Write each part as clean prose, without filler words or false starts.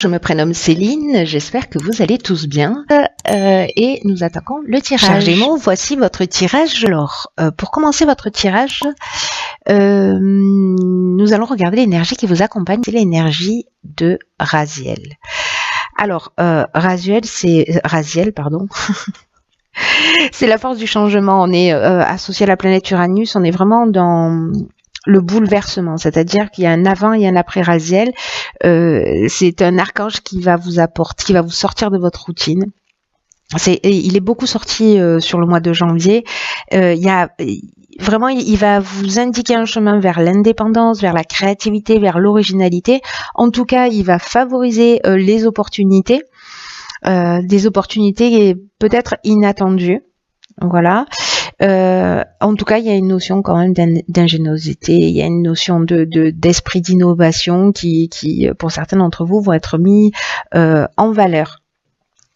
Je me prénomme Céline, j'espère que vous allez tous bien et nous attaquons le tirage. Chers Gémeaux, voici votre tirage. Alors, pour commencer votre tirage, nous allons regarder l'énergie qui vous accompagne. C'est l'énergie de Raziel. Alors, Raziel, pardon. C'est la force du changement. On est associé à la planète Uranus. On est vraiment dans le bouleversement, c'est-à-dire qu'il y a un avant et un après Raziel. C'est un archange qui va vous apporter, qui va vous sortir de votre routine. Il est beaucoup sorti sur le mois de janvier. Vraiment, il va vous indiquer un chemin vers l'indépendance, vers la créativité, vers l'originalité. En tout cas, il va favoriser les opportunités, des opportunités peut-être inattendues. Voilà. En tout cas, il y a une notion quand même d'ingéniosité, il y a une notion d'esprit d'innovation qui, pour certains d'entre vous, vont être mis en valeur.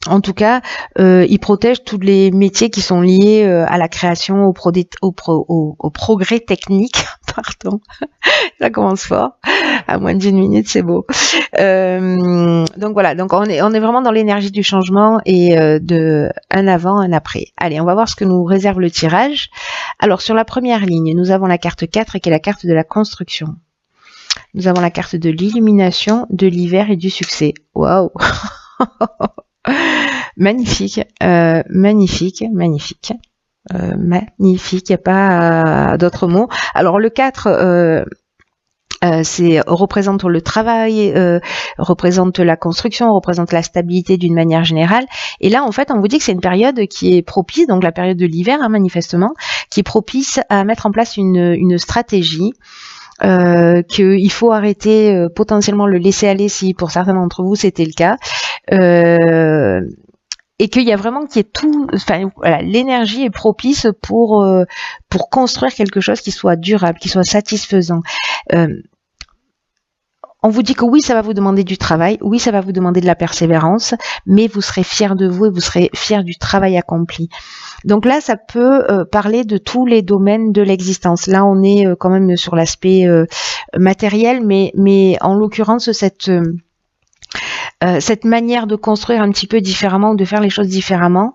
En tout cas, il protège tous les métiers qui sont liés à la création, au progrès technique. Pardon, ça commence fort. À moins d'1 minute, c'est beau. Donc voilà, donc on est vraiment dans l'énergie du changement et de un avant, un après. Allez, on va voir ce que nous réserve le tirage. Alors sur la première ligne, nous avons la carte 4 qui est la carte de la construction. Nous avons la carte de l'illumination, de l'hiver et du succès. Waouh. Magnifique, magnifique, magnifique. Magnifique, il n'y a pas d'autres mots. Alors le 4, représente le travail, représente la construction, représente la stabilité d'une manière générale. Et là, en fait, on vous dit que c'est une période qui est propice, donc la période de l'hiver, hein, manifestement, qui est propice à mettre en place une stratégie. Qu'il faut arrêter potentiellement le laisser aller si pour certains d'entre vous c'était le cas. Et qu'il y a vraiment voilà, l'énergie est propice pour construire quelque chose qui soit durable, qui soit satisfaisant. On vous dit que oui, ça va vous demander du travail, oui, ça va vous demander de la persévérance, mais vous serez fiers de vous et vous serez fiers du travail accompli. Donc là, ça peut parler de tous les domaines de l'existence. Là, on est quand même sur l'aspect matériel, mais en l'occurrence, cette manière de construire un petit peu différemment, de faire les choses différemment,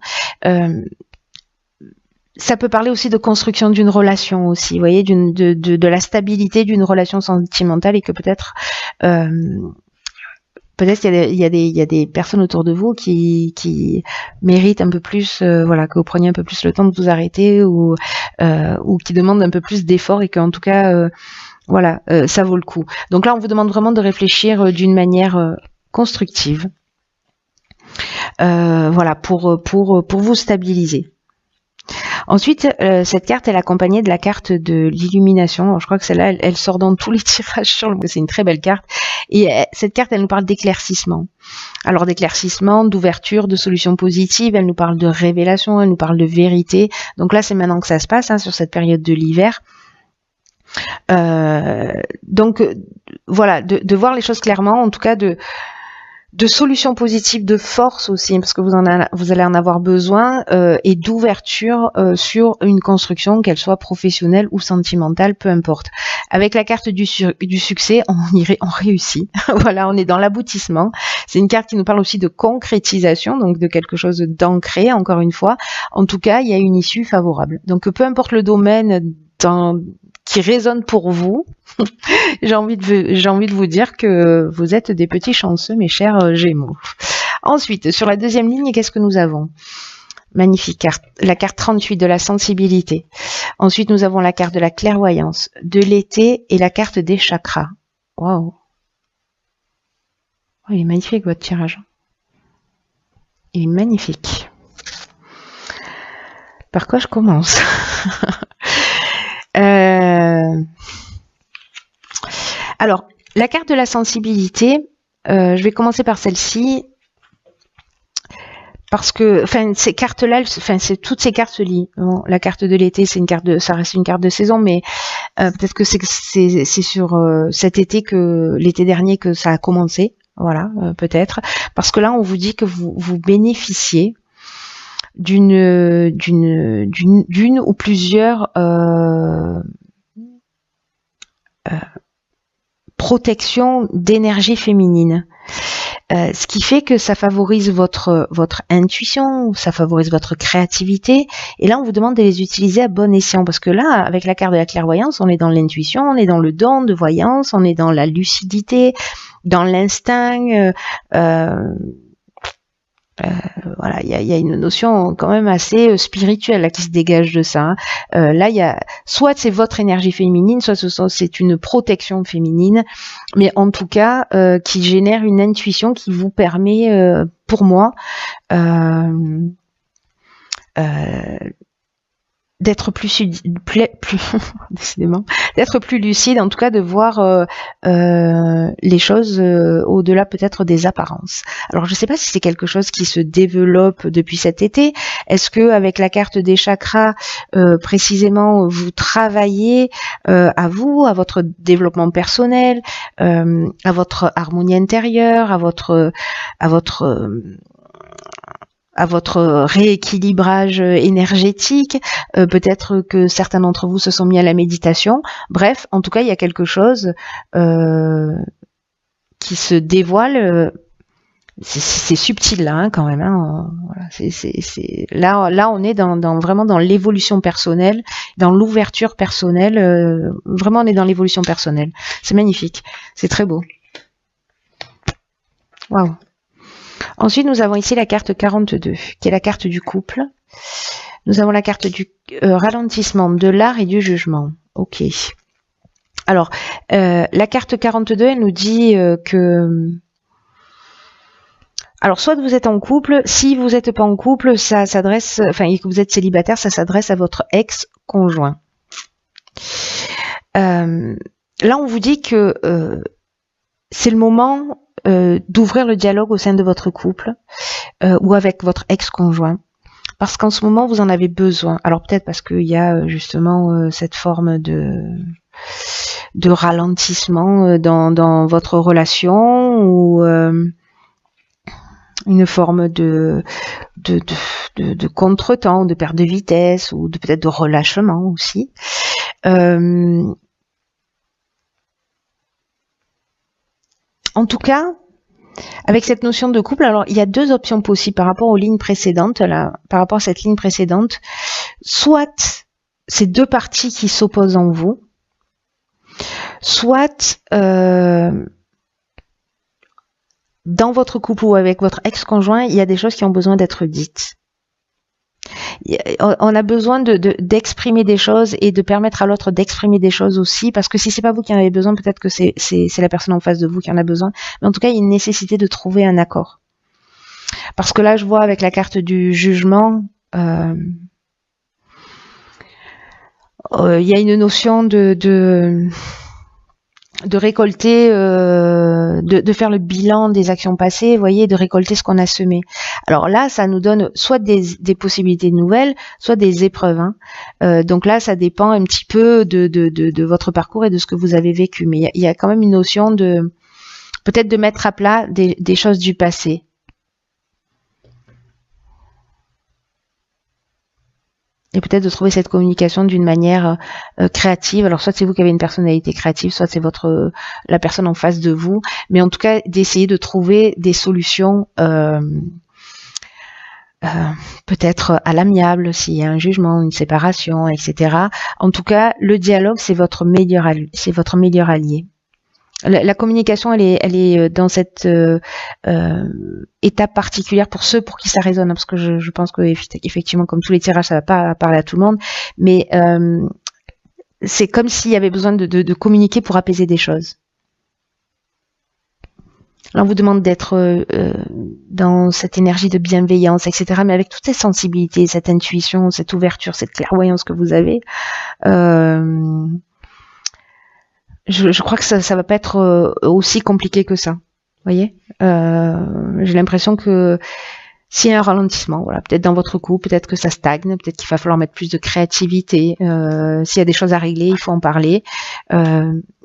ça peut parler aussi de construction d'une relation aussi, vous voyez, de la stabilité d'une relation sentimentale et que peut-être il y a des personnes autour de vous qui méritent un peu plus, voilà, que vous preniez un peu plus le temps de vous arrêter ou qui demandent un peu plus d'efforts et qu'en tout cas, voilà, ça vaut le coup. Donc là, on vous demande vraiment de réfléchir d'une manière constructive, voilà, pour vous stabiliser. Ensuite, cette carte, elle est accompagnée de la carte de l'illumination. Je crois que celle-là, elle sort dans tous les tirages. C'est une très belle carte. Et cette carte, elle nous parle d'éclaircissement. Alors d'éclaircissement, d'ouverture, de solutions positives. Elle nous parle de révélation, elle nous parle de vérité. Donc là, c'est maintenant que ça se passe, hein, sur cette période de l'hiver. Donc voilà, de voir les choses clairement, en tout cas de solutions positives, de force aussi, parce que vous allez en avoir besoin, et d'ouverture sur une construction, qu'elle soit professionnelle ou sentimentale, peu importe. Avec la carte du succès, on réussit. Voilà, on est dans l'aboutissement. C'est une carte qui nous parle aussi de concrétisation, donc de quelque chose d'ancré, encore une fois. En tout cas, il y a une issue favorable. Donc peu importe le domaine qui résonne pour vous, j'ai envie de vous dire que vous êtes des petits chanceux, mes chers Gémeaux. Ensuite, sur la deuxième ligne, qu'est-ce que nous avons? Magnifique carte, la carte 38 de la sensibilité. Ensuite, nous avons la carte de la clairvoyance, de l'été et la carte des chakras. Waouh! Oh, il est magnifique votre tirage. Il est magnifique. Par quoi je commence? Alors, la carte de la sensibilité, je vais commencer par celle-ci, parce que, ces cartes-là, c'est toutes ces cartes se lient. Bon, la carte de l'été, ça reste une carte de saison, mais peut-être que c'est sur cet été l'été dernier que ça a commencé, voilà, peut-être, parce que là, on vous dit que vous bénéficiez d'une ou plusieurs protection d'énergie féminine. Ce qui fait que ça favorise votre intuition, ça favorise votre créativité. Et là, on vous demande de les utiliser à bon escient. Parce que là, avec la carte de la clairvoyance, on est dans l'intuition, on est dans le don de voyance, on est dans la lucidité, dans l'instinct. Voilà, il y a une notion quand même assez spirituelle là, qui se dégage de ça. Là, il y a soit c'est votre énergie féminine, soit c'est une protection féminine, mais en tout cas qui génère une intuition qui vous permet, pour moi, d'être plus décidément, d'être plus lucide, en tout cas de voir les choses au-delà peut-être des apparences. Alors je ne sais pas si c'est quelque chose qui se développe depuis cet été. Est-ce que avec la carte des chakras précisément vous travaillez à vous, à votre développement personnel, à votre harmonie intérieure, à votre rééquilibrage énergétique, peut-être que certains d'entre vous se sont mis à la méditation. Bref, en tout cas, il y a quelque chose qui se dévoile. C'est subtil là, hein, quand même. Hein. Voilà, là, on est vraiment dans l'évolution personnelle, dans l'ouverture personnelle. Vraiment, on est dans l'évolution personnelle. C'est magnifique, c'est très beau. Waouh. Ensuite, nous avons ici la carte 42, qui est la carte du couple. Nous avons la carte du ralentissement, de l'art et du jugement. Ok. Alors, la carte 42, elle nous dit que... Alors, soit vous êtes en couple, si vous n'êtes pas en couple, ça s'adresse... Enfin, et que vous êtes célibataire, ça s'adresse à votre ex-conjoint. Là, on vous dit que c'est le moment... d'ouvrir le dialogue au sein de votre couple ou avec votre ex-conjoint, parce qu'en ce moment vous en avez besoin. Alors peut-être parce qu'il y a justement cette forme de ralentissement dans votre relation, ou une forme de contretemps, de perte de vitesse, ou peut-être de relâchement aussi. En tout cas, avec cette notion de couple, alors il y a deux options possibles par rapport aux lignes précédentes, là, par rapport à cette ligne précédente. Soit c'est deux parties qui s'opposent en vous, soit dans votre couple ou avec votre ex-conjoint, il y a des choses qui ont besoin d'être dites. On a besoin d'exprimer des choses et de permettre à l'autre d'exprimer des choses aussi, parce que si c'est pas vous qui en avez besoin, peut-être que c'est la personne en face de vous qui en a besoin. Mais en tout cas, il y a une nécessité de trouver un accord. Parce que là, je vois avec la carte du jugement, il y a une notion de récolter, de faire le bilan des actions passées, vous voyez, de récolter ce qu'on a semé. Alors là, ça nous donne soit des possibilités nouvelles, soit des épreuves. Hein. Donc là, ça dépend un petit peu de votre parcours et de ce que vous avez vécu. Mais il y a quand même une notion de peut-être de mettre à plat des choses du passé. Et peut-être de trouver cette communication d'une manière créative. Alors soit c'est vous qui avez une personnalité créative, soit c'est la personne en face de vous. Mais en tout cas, d'essayer de trouver des solutions peut-être à l'amiable s'il y a un jugement, une séparation, etc. En tout cas, le dialogue, c'est votre meilleur allié. La communication, elle est dans cette étape particulière pour ceux pour qui ça résonne, parce que je pense que effectivement, comme tous les tirages, ça va pas parler à tout le monde, mais c'est comme s'il y avait besoin de communiquer pour apaiser des choses. Là, on vous demande d'être dans cette énergie de bienveillance, etc., mais avec toutes ces sensibilités, cette intuition, cette ouverture, cette clairvoyance que vous avez. Je crois que ça va pas être aussi compliqué que ça. Vous voyez, j'ai l'impression que s'il y a un ralentissement, voilà, peut-être dans votre couple, peut-être que ça stagne, peut-être qu'il va falloir mettre plus de créativité. S'il y a des choses à régler, il faut en parler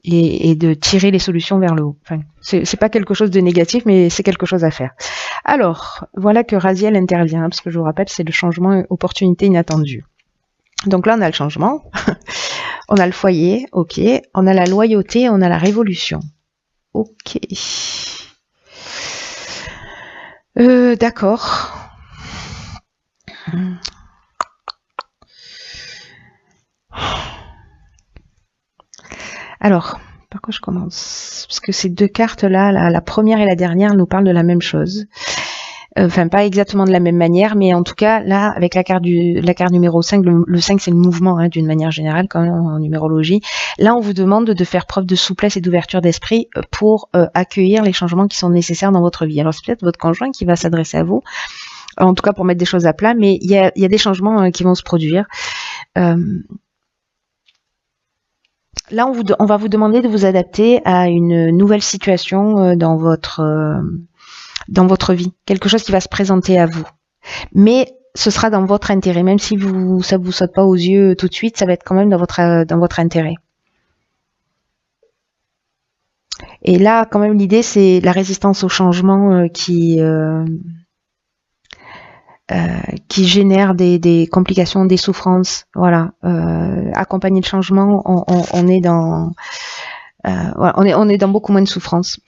et de tirer les solutions vers le haut. Enfin, c'est pas quelque chose de négatif, mais c'est quelque chose à faire. Alors, voilà que Raziel intervient, parce que je vous rappelle, c'est le changement opportunité inattendue. Donc là, on a le changement. On a le foyer, ok. On a la loyauté, on a la révolution. Ok. D'accord. Alors, par quoi je commence? Parce que ces deux cartes-là, la première et la dernière, nous parlent de la même chose. Enfin, pas exactement de la même manière, mais en tout cas, là, avec la carte numéro 5, le 5, c'est le mouvement, hein, d'une manière générale, quand même, en numérologie. Là, on vous demande de faire preuve de souplesse et d'ouverture d'esprit pour accueillir les changements qui sont nécessaires dans votre vie. Alors, c'est peut-être votre conjoint qui va s'adresser à vous, en tout cas pour mettre des choses à plat, mais il y a des changements qui vont se produire. Là, on va vous demander de vous adapter à une nouvelle situation dans votre vie, quelque chose qui va se présenter à vous. Mais ce sera dans votre intérêt, même si ça vous saute pas aux yeux tout de suite, ça va être quand même dans votre intérêt. Et là, quand même, l'idée, c'est la résistance au changement qui génère des complications, des souffrances. Voilà. Accompagner le changement, on est dans voilà, on est dans beaucoup moins de souffrance.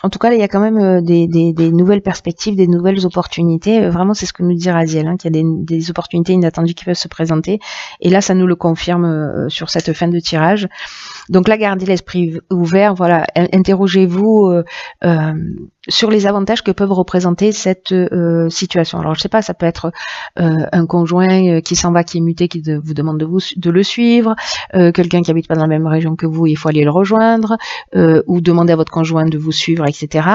En tout cas, là, il y a quand même des nouvelles perspectives, des nouvelles opportunités. Vraiment, c'est ce que nous dit Raziel, hein, qu'il y a des opportunités inattendues qui peuvent se présenter. Et là, ça nous le confirme sur cette fin de tirage. Donc là, gardez l'esprit ouvert. Voilà, interrogez-vous sur les avantages que peuvent représenter cette situation. Alors, je sais pas, ça peut être un conjoint qui s'en va, qui est muté, qui vous demande de le suivre, quelqu'un qui habite pas dans la même région que vous, il faut aller le rejoindre, ou demander à votre conjoint de vous suivre, etc.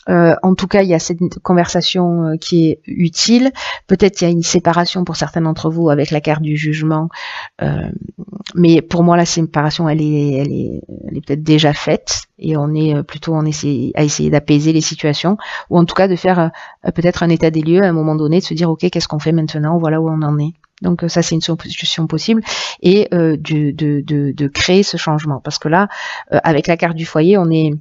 En tout cas, il y a cette conversation qui est utile. Peut-être qu'il y a une séparation pour certains d'entre vous avec la carte du jugement, mais pour moi, la séparation, elle est peut-être déjà faite, et on est plutôt à essayer d'apaiser les situations, ou en tout cas de faire peut-être un état des lieux à un moment donné, de se dire ok, qu'est-ce qu'on fait maintenant, voilà où on en est. Donc ça, c'est une solution possible, et de créer ce changement, parce que là, avec la carte du foyer, on est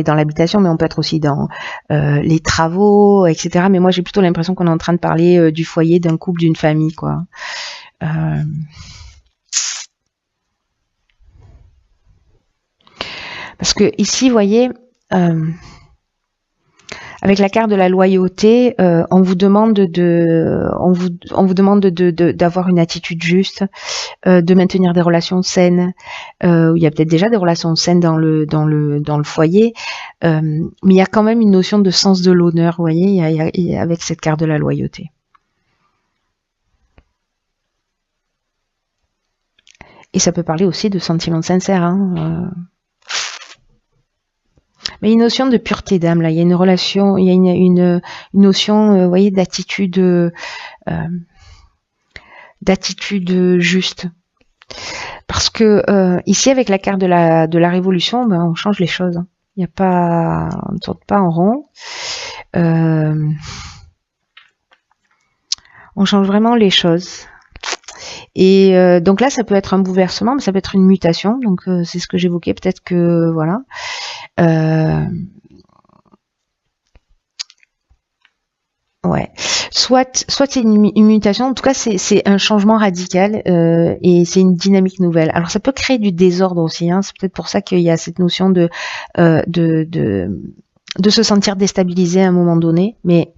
dans l'habitation, mais on peut être aussi dans les travaux, etc. Mais moi, j'ai plutôt l'impression qu'on est en train de parler du foyer, d'un couple, d'une famille, quoi. Parce que ici, vous voyez, avec la carte de la loyauté, on vous demande d'avoir une attitude juste, de maintenir des relations saines. Il y a peut-être déjà des relations saines dans le foyer, mais il y a quand même une notion de sens de l'honneur, vous voyez, avec cette carte de la loyauté. Et ça peut parler aussi de sentiments sincères, hein. Mais il y a une notion de pureté d'âme, là. Il y a une relation, il y a une notion, vous voyez, d'attitude juste. Parce que ici, avec la carte de la révolution, ben, on change les choses. Il n'y a pas, on ne tourne pas en rond. On change vraiment les choses. Et donc là, ça peut être un bouleversement, mais ça peut être une mutation. Donc c'est ce que j'évoquais. Peut-être que voilà. Ouais. Soit c'est une mutation. En tout cas, c'est un changement radical et c'est une dynamique nouvelle. Alors ça peut créer du désordre aussi. Hein. C'est peut-être pour ça qu'il y a cette notion de se sentir déstabilisé à un moment donné, mais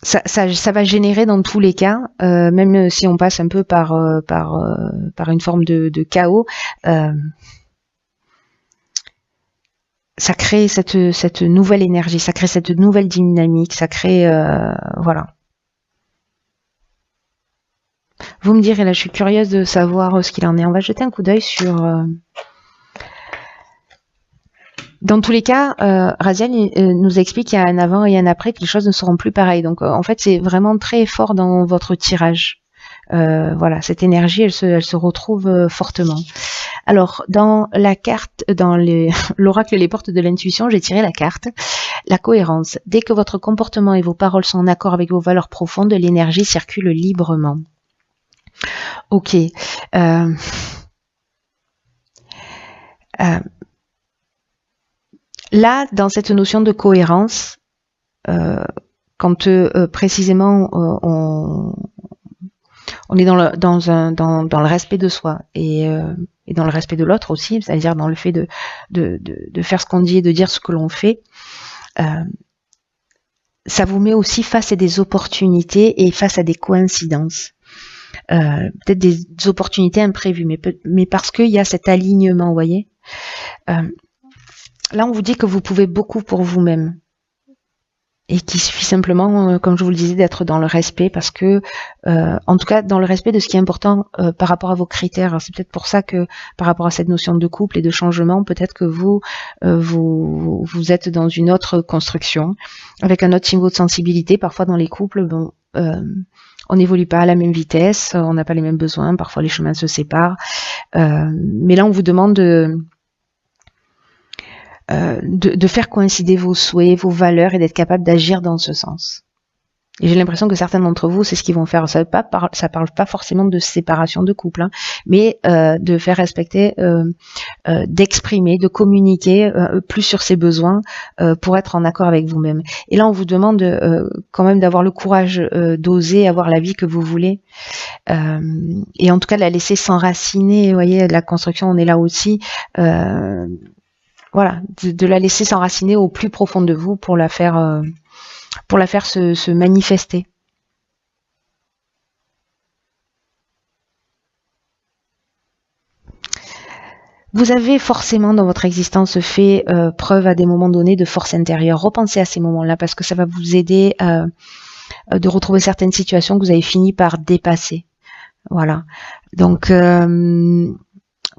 ça va générer dans tous les cas, même si on passe un peu par une forme de chaos, ça crée cette nouvelle énergie, ça crée cette nouvelle dynamique, ça crée voilà. Vous me direz, là je suis curieuse de savoir ce qu'il en est. On va jeter un coup d'œil sur dans tous les cas, Raziel nous explique qu'il y a un avant et un après, que les choses ne seront plus pareilles. Donc en fait, c'est vraiment très fort dans votre tirage. Voilà, cette énergie, elle se retrouve fortement. Alors, dans la carte, dans l'oracle Les Portes de l'Intuition, j'ai tiré la carte, la cohérence. Dès que votre comportement et vos paroles sont en accord avec vos valeurs profondes, l'énergie circule librement. Ok. Là, dans cette notion de cohérence, quand précisément on est dans le respect de soi et dans le respect de l'autre aussi, c'est-à-dire dans le fait de faire ce qu'on dit et de dire ce que l'on fait, ça vous met aussi face à des opportunités et face à des coïncidences. Peut-être des opportunités imprévues, mais parce qu'il y a cet alignement, vous voyez. Là, on vous dit que vous pouvez beaucoup pour vous-même. Et qu'il suffit simplement, comme je vous le disais, d'être dans le respect, parce que, en tout cas, dans le respect de ce qui est important par rapport à vos critères. C'est peut-être pour ça que, par rapport à cette notion de couple et de changement, peut-être que vous êtes dans une autre construction, avec un autre niveau de sensibilité. Parfois, dans les couples, bon, on n'évolue pas à la même vitesse, on n'a pas les mêmes besoins, parfois les chemins se séparent. Mais là, on vous demande de faire coïncider vos souhaits, vos valeurs et d'être capable d'agir dans ce sens. Et j'ai l'impression que certains d'entre vous, c'est ce qu'ils vont faire. Ça parle pas forcément de séparation de couple, hein, mais de faire respecter, d'exprimer, de communiquer plus sur ses besoins pour être en accord avec vous-même. Et là, on vous demande quand même d'avoir le courage d'oser avoir la vie que vous voulez. Et en tout cas, de la laisser s'enraciner. Vous voyez, la construction, on est là aussi. Voilà, de la laisser s'enraciner au plus profond de vous pour la faire se manifester. Vous avez forcément dans votre existence fait preuve à des moments donnés de force intérieure. Repensez à ces moments-là parce que ça va vous aider de retrouver certaines situations que vous avez fini par dépasser. Voilà. Donc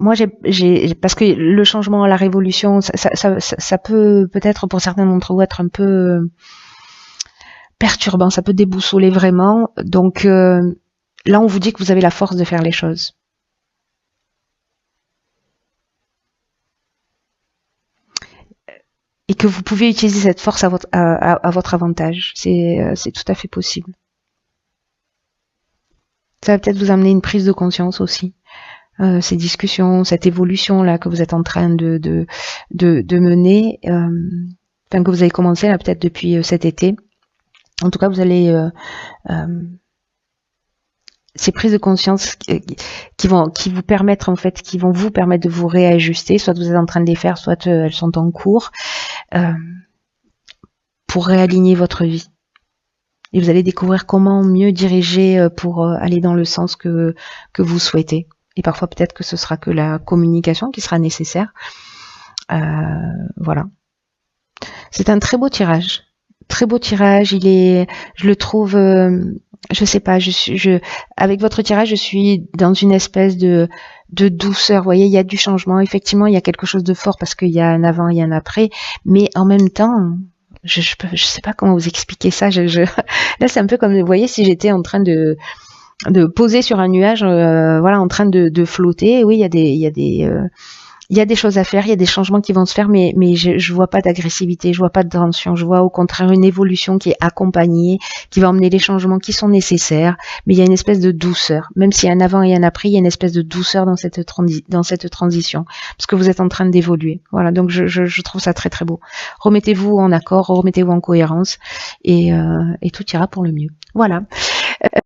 moi, parce que le changement, la révolution, ça peut peut-être pour certains d'entre vous être un peu perturbant, ça peut déboussoler vraiment. Donc là, on vous dit que vous avez la force de faire les choses. Et que vous pouvez utiliser cette force à votre avantage. C'est tout à fait possible. Ça va peut-être vous amener une prise de conscience aussi. Ces discussions, cette évolution là que vous êtes en train de mener, enfin que vous avez commencé là peut-être depuis cet été. En tout cas, vous allez ces prises de conscience qui vont vous permettre en fait, qui vont vous permettre de vous réajuster. Soit vous êtes en train de les faire, soit elles sont en cours pour réaligner votre vie. Et vous allez découvrir comment mieux diriger pour aller dans le sens que vous souhaitez. Et parfois, peut-être que ce sera que la communication qui sera nécessaire. Voilà. C'est un très beau tirage. Très beau tirage. Je le trouve, je sais pas, avec votre tirage, je suis dans une espèce de douceur. Vous voyez, il y a du changement. Effectivement, il y a quelque chose de fort parce qu'il y a un avant, il y a un après. Mais en même temps, je sais pas comment vous expliquer ça. Là, c'est un peu comme, vous voyez, si j'étais en train de poser sur un nuage, voilà, en train de flotter. Oui, il y a des choses à faire, il y a des changements qui vont se faire, mais je vois pas d'agressivité, je vois pas de tension, je vois au contraire une évolution qui est accompagnée, qui va emmener les changements qui sont nécessaires, mais il y a une espèce de douceur. Même s'il y a un avant et un après, il y a une espèce de douceur dans cette transition, parce que vous êtes en train d'évoluer. Voilà, donc je trouve ça très très beau. Remettez-vous en accord, remettez-vous en cohérence, et tout ira pour le mieux. Voilà.